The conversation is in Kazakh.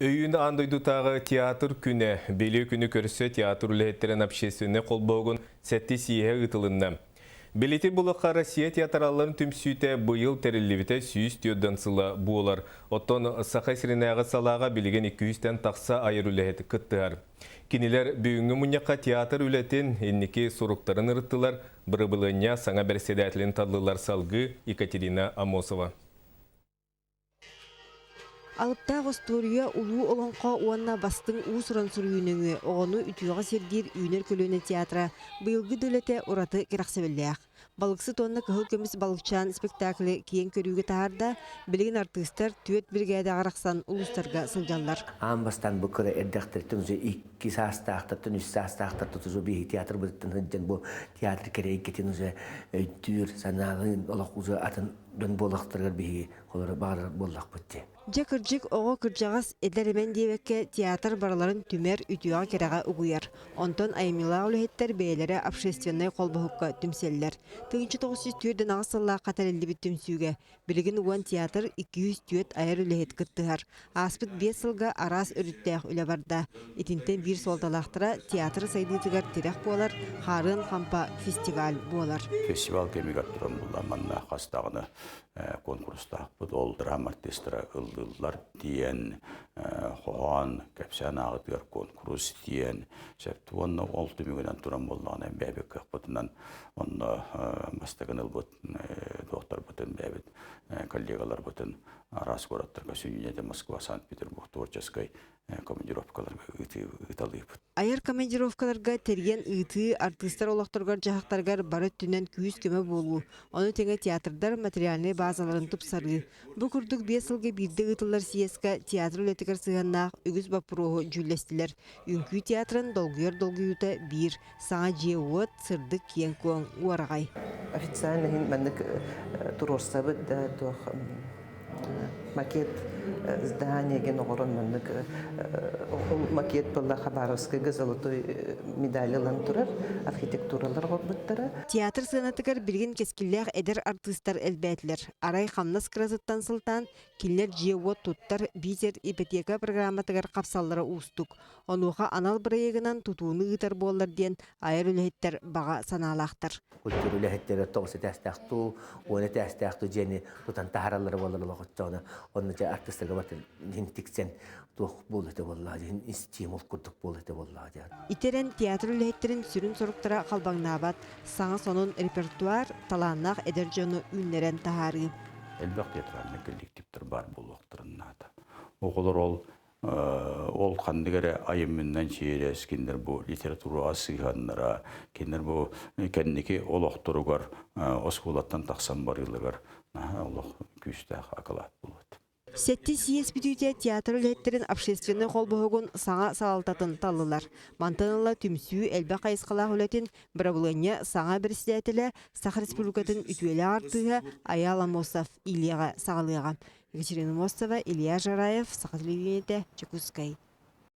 Өйін андойдутағы театр күні, белі күні көрсе театр үлеттерін общественне қолбоғын сәтті сие ұтылынна. Белеті бұлыққа Россия театраларын түмсүйте бұйыл тәрілівіте сүйіс түйоддансыла бұолар. Оттон сақай сірінәғы салаға білген 200-тен тақса айыр үлеті күттіғар. Кинелер бүйінгі мұняққа театр үлетін еннеке сұруқтарын ұрыттылар, бұрыбылыня саңа бәрседәтілін тадлылар салғы Екатерина Амосова. Алыптағы история улуу олонқа уанна бастың уусыран сүрүйініңі оғыны үтіуға сердер үйнер көлөне театра бұйылғы дөлете ораты керақсебелләқ. Балықсы тонны кығыл көміс балықчан спектаклі кейін көріуге тағарда білген артыстар түйет біргәді ағарақсан ұлыстарға сылжалар. Амбастан бұқыры әрдіқтірттің үзі 2 састақтырттың 3 састақтырттың үзі бейі театр бұдыттың ғыджан бұл театр керейік кетін үзі өйттүйір санағын олақ үзі атын дөн болақтырғыр бейі қолары бағыр болақ бұтте. Жакыржик оғы кыржағас эдермен девекке театр бараларын түмер үтіуға кераға ұғыяр. Онтон аймила үліхеттер бәйлері общественный қолбығыққа түмселлер. Тыңчы 900 ағысылла қатарелі біт түмсуге. Білігін уан театр 200 түйет айыр үліхет кыттығар. Аспыт 5 сылға арас үріттәқ үлі барда. Етінтен бір солталақтыра театр сайдытығар терек болар, харын қампа фестиваль болар. Фестиваль кемегат тұран бұлда манна қастағыны конкурста бұд ол драма артистері ылдылар дейін, қоған, кәпсән ағытығар конкурс дейін, сәпті оны ол түмігінен тұран болдағына бәбек қақпытынан, оны мастығын ұлбыт, доқтар бұтын бәбет, коллегалар бұтын арас көраттырға сүйінеді Москва, Санкт-Петербург, творческой командировкаларға ұталып. Айыр командировкаларға терген ұйты артыстар олақтырғар жағақтарғар бары түнен күйіз көмі болу. Оны теңе театрдар материальный базаларын тұпсары. Бұл күрдік 5 жылғы бірді ұтылар сиесқа театр үлетігір сығаннақ үгіз бапыроғы жүлестілер. Үнкі театрын долгүйер-долгүйюта бір саңа жеуот сырдық кен көң уарағай. Официально мәндік турорсабыд да макет здания ген оғырын мәндік макет бұлла Хабаровскайға золотой медалі лан тұрар, архитектуралар ғорбыттары. Театр сығанатығар білген кескілләғ әдір артыстар әлбәтілер. Арай қамнас кыразыттан сылтан, келлер жеуот туттар бизер ипотека программатығар қапсаллары ұстық. Онуға анал бірайығынан тұтуыны ұтар болар ден айыр үліхеттер баға саналақтыр. Культур үліхеттері тоғысы тәстәқту, оны тәстәқту жені тұтан тағаралары боларлығы құтсауына. Оны жа артыстарға батыр хинтіксен тоқ бол еті боллады, стимул күрдік бол еті боллады. Итерен театр үліхеттерін сүрін сұрықтыра қалбаңнабат, саңа сонын репертуар таланнақ әдір жоны үнлерен тағары. Әлбәқ театральный коллективтер бар бұл оқтырыннады. Оғылыр ол қандығары айымынан шейрес, кендер бұл литература асығанлара, кендер бұл кәннеке ол оқтыруғар, осколаттан тақсан барылығар, олық күйістәқ ақылат болады. Сетті сиес бүтүйте театр үлеттерін общественный қолбығығын саңа салалтатын талылар. Мантанылла түмсүү әлбә қайысқалақ үлетін бірабылыне саңа бірістәтілі Сақ Республикатын үтуелі артыға Аяла Мосов Ильяға сағалыға. Екатерина Мостова, Илья Жараев, Сақ телевидениеде, Чекускай.